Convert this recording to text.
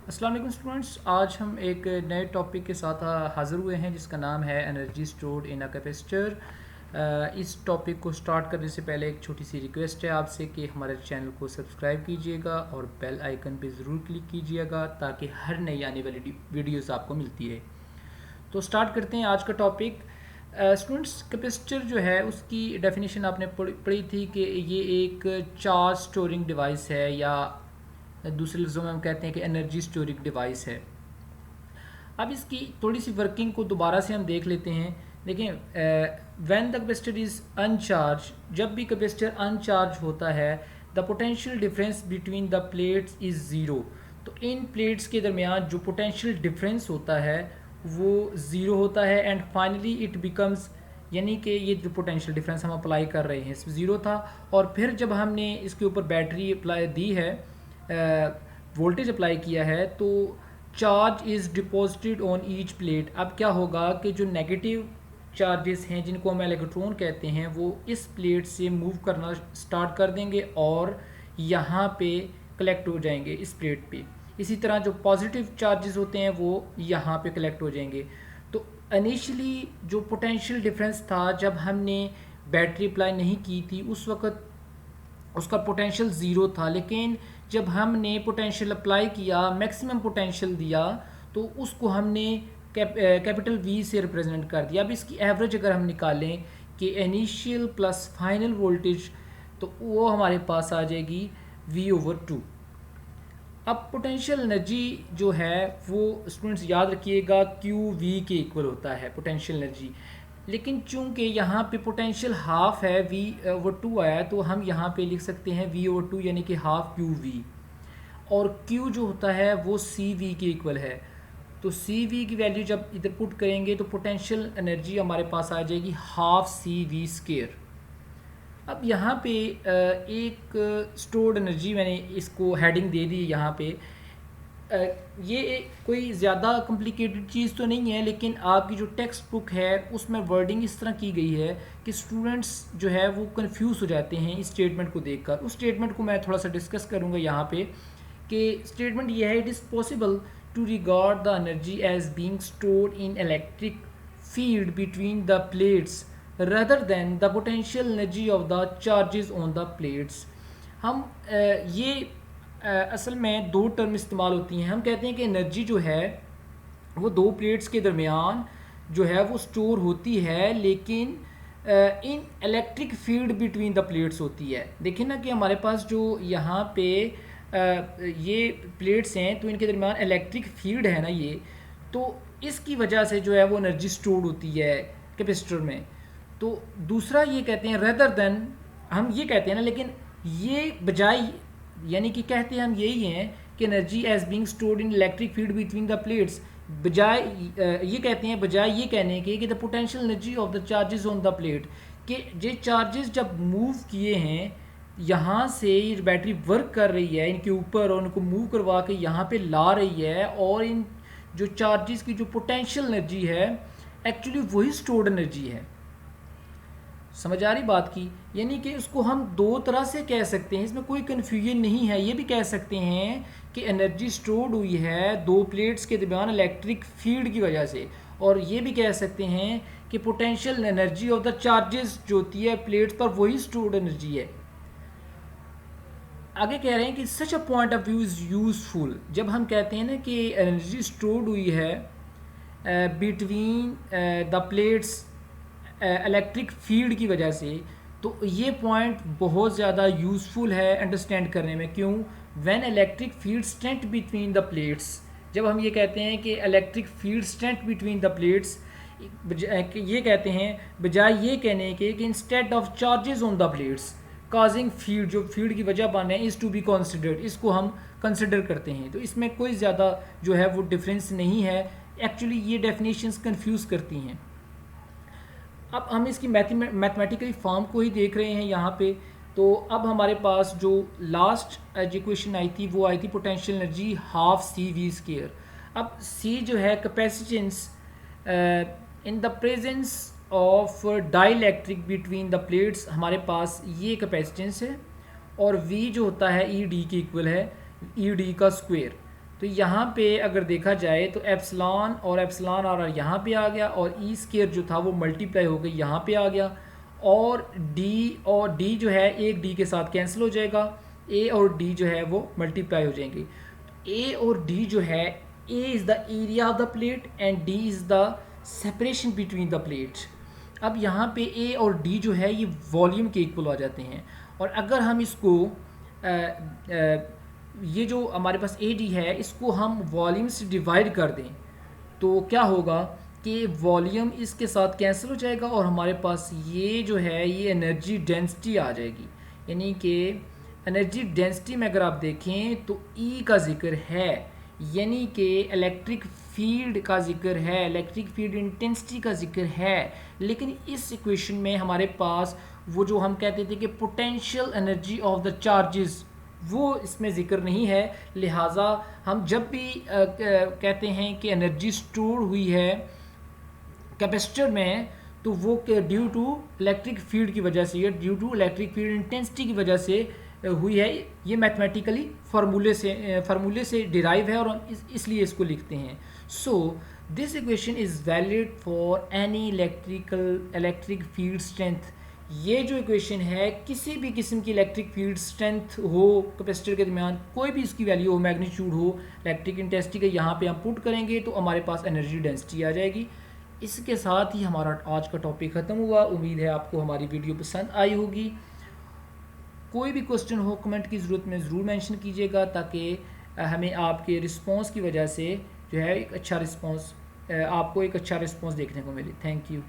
अस्सलाम वालेकुम स्टूडेंट्स, आज हम एक नए टॉपिक के साथ हाज़िर हुए हैं जिसका नाम है energy stored in a capacitor. इस टॉपिक को स्टार्ट करने से पहले एक छोटी सी रिक्वेस्ट है आपसे कि हमारे चैनल को सब्सक्राइब कीजिएगा और बेल आइकन पे ज़रूर क्लिक कीजिएगा ताकि हर नई आने वाली वीडियोस आपको मिलती रहे। तो स्टार्ट करते हैं आज का टॉपिक। स्टूडेंट्स, कैपेसिटर जो है उसकी डेफिनेशन आपने पढ़ी थी कि ये एक चार्ज स्टोरिंग डिवाइस है, या दूसरे लफ्ज़ों में हम कहते हैं कि एनर्जी स्टोरिंग डिवाइस है। अब इसकी थोड़ी सी वर्किंग को दोबारा से हम देख लेते हैं। देखें, व्हेन द कैपेसिटर इज़ अनचार्ज, जब भी कैपेसिटर अनचार्ज होता है, the potential difference between the plates is zero. तो इन प्लेट्स के दरमियान जो पोटेंशियल डिफरेंस होता है वो ज़ीरो होता है एंड फाइनली इट बिकम्स, यानी कि ये जो पोटेंशियल डिफरेंस हम अप्लाई कर रहे हैं इसमें ज़ीरो था, और फिर जब हमने इसके ऊपर बैटरी अप्लाई दी है, वोल्टेज अप्लाई किया है, तो charge is deposited on each plate. अब क्या होगा कि जो नेगेटिव चार्जेस हैं जिनको हम इलेक्ट्रॉन कहते हैं वो इस प्लेट से मूव करना स्टार्ट कर देंगे और यहाँ पे कलेक्ट हो जाएंगे इस प्लेट पे। इसी तरह जो पॉजिटिव चार्जेस होते हैं वो यहाँ पे कलेक्ट हो जाएंगे। तो इनिशियली जो पोटेंशियल डिफरेंस था जब हमने बैटरी अप्लाई नहीं की थी उस वक्त उसका पोटेंशियल ज़ीरो था, लेकिन जब हमने पोटेंशियल अप्लाई किया, मैक्सिमम पोटेंशियल दिया, तो उसको हमने कैपिटल वी से रिप्रेजेंट कर दिया। अब इसकी एवरेज अगर हम निकालें कि इनिशियल प्लस फाइनल वोल्टेज, तो वो हमारे पास आ जाएगी V/2। अब पोटेंशियल एनर्जी जो है वो स्टूडेंट्स याद रखिएगा QV के इक्वल होता है पोटेंशियल एनर्जी। लेकिन चूंकि यहाँ पे पोटेंशियल हाफ है, V/2 आया है, तो हम यहाँ पे लिख सकते हैं V/2 यानी कि हाफ QV, और Q जो होता है वो CV के इक्वल है। तो CV की वैल्यू जब इधर पुट करेंगे तो पोटेंशियल एनर्जी हमारे पास आ जाएगी हाफ CV²। अब यहाँ पे एक स्टोर्ड एनर्जी मैंने इसको हेडिंग दे दी यहाँ पे। ये कोई ज़्यादा कॉम्प्लिकेटेड चीज़ तो नहीं है, लेकिन आपकी जो टेक्स्ट बुक है उसमें वर्डिंग इस तरह की गई है कि स्टूडेंट्स जो है वो कंफ्यूज हो जाते हैं इस स्टेटमेंट को देखकर। उस स्टेटमेंट को मैं थोड़ा सा डिस्कस करूँगा यहाँ पे कि स्टेटमेंट ये है, it is possible to regard the energy as being stored in electric field between the plates rather than the potential energy of the charges on the plates। हम ये असल में दो टर्म इस्तेमाल होती हैं। हम कहते हैं कि एनर्जी जो है वो दो प्लेट्स के दरमियान जो है वो स्टोर होती है, लेकिन इन electric field between the plates होती है। देखिए ना कि हमारे पास जो यहाँ पे ये प्लेट्स हैं तो इनके दरमियान इलेक्ट्रिक फील्ड है ना, ये तो इसकी वजह से जो है वो एनर्जी स्टोर होती है कैपेसिटर में। तो दूसरा ये कहते हैं रेदर देन, हम ये कहते हैं ना, लेकिन ये बजाय, यानी कि कहते हैं हम यही हैं कि energy as being stored in electric field between the plates, बजाय ये कहते हैं, बजाय ये कहने के कि the potential energy of the charges on the plate, कि ये चार्जेस जब मूव किए हैं यहाँ से, ये बैटरी वर्क कर रही है इनके ऊपर और उनको मूव करवा के यहाँ पे ला रही है, और इन जो चार्जेस की जो पोटेंशियल एनर्जी है एक्चुअली वही स्टोर्ड एनर्जी है। समझ आ रही बात की? यानी कि उसको हम दो तरह से कह सकते हैं, इसमें कोई कन्फ्यूजन नहीं है। ये भी कह सकते हैं कि एनर्जी स्टोर्ड हुई है दो प्लेट्स के दरमियान इलेक्ट्रिक फील्ड की वजह से, और ये भी कह सकते हैं कि potential energy of the charges जो होती है प्लेट्स पर वही स्टोर्ड एनर्जी है। आगे कह रहे हैं कि such a point of view is useful. जब हम कहते हैं ना कि एनर्जी स्टोर्ड हुई है between the plates electric field की वजह से, तो ये पॉइंट बहुत ज़्यादा यूज़फुल है अंडरस्टैंड करने में। क्यों? When electric field strength between the plates, जब हम ये कहते हैं कि electric field strength between the plates, ये कहते हैं बजाय ये कहने के कि instead of charges on the plates causing field, जो फील्ड की वजह बने इज़ टू बी कंसिडर्ड, इसको हम कंसिडर करते हैं। तो इसमें कोई ज़्यादा जो है वो डिफरेंस नहीं है। एक्चुअली ये डेफिनेशंस कंफ्यूज करती हैं। अब हम इसकी मैथमेटिकली फॉर्म को ही देख रहे हैं यहाँ पे। तो अब हमारे पास जो लास्ट इक्वेशन आई थी वो आई थी पोटेंशियल एनर्जी हाफ CV²। अब C जो है capacitance in the presence of dielectric between the plates, हमारे पास ये कैपेसिटेंस है, और V जो होता है ED के इक्वल है ED का स्क्वायर। तो यहाँ पे अगर देखा जाए तो एप्सिलॉन और एप्सिलॉन आर यहाँ पे आ गया, और ई स्केयर जो था वो मल्टीप्लाई हो गई यहाँ पे आ गया, और डी जो है एक डी के साथ कैंसिल हो जाएगा, ए और डी जो है वो मल्टीप्लाई हो जाएंगे। ए और डी जो है, A is the area of the plate and D is the separation between the plates. अब यहाँ पे ए और डी जो है ये वॉल्यूम के इक्वल आ जाते हैं, और अगर हम इसको ये जो हमारे पास ए डी है इसको हम वॉल्यूम से डिवाइड कर दें तो क्या होगा कि वॉल्यूम इसके साथ कैंसिल हो जाएगा, और हमारे पास ये जो है ये एनर्जी डेंसिटी आ जाएगी। यानी कि एनर्जी डेंसिटी में अगर आप देखें तो ई का जिक्र है, यानी कि इलेक्ट्रिक फील्ड का जिक्र है, इलेक्ट्रिक फील्ड इंटेंसिटी का जिक्र है, लेकिन इस इक्वेशन में हमारे पास वो जो हम कहते थे कि potential energy of the charges वो इसमें ज़िक्र नहीं है। लिहाजा हम जब भी कहते हैं कि एनर्जी स्टोर हुई है कैपेसिटर में, तो वो ड्यू टू इलेक्ट्रिक फील्ड की वजह से, या due to electric field intensity की वजह से हुई है। ये मैथमेटिकली फार्मूले से डिराइव है, और हम इसलिए इसको लिखते हैं। So this equation is valid for any electric field strength. ये जो इक्वेशन है किसी भी किस्म की इलेक्ट्रिक फील्ड स्ट्रेंथ हो कैपेसिटर के दरमियान, कोई भी इसकी वैल्यू हो, मैग्नीट्यूड हो, इलेक्ट्रिक इंटेंसिटी का यहाँ पे हम पुट करेंगे तो हमारे पास एनर्जी डेंसिटी आ जाएगी। इसके साथ ही हमारा आज का टॉपिक ख़त्म हुआ। उम्मीद है आपको हमारी वीडियो पसंद आई होगी। कोई भी क्वेश्चन हो कमेंट की ज़रूरत में ज़रूर मेंशन कीजिएगा, ताकि हमें आपके रिस्पांस की वजह से जो है एक अच्छा रिस्पांस, आपको एक अच्छा रिस्पांस देखने को मिले। Thank you.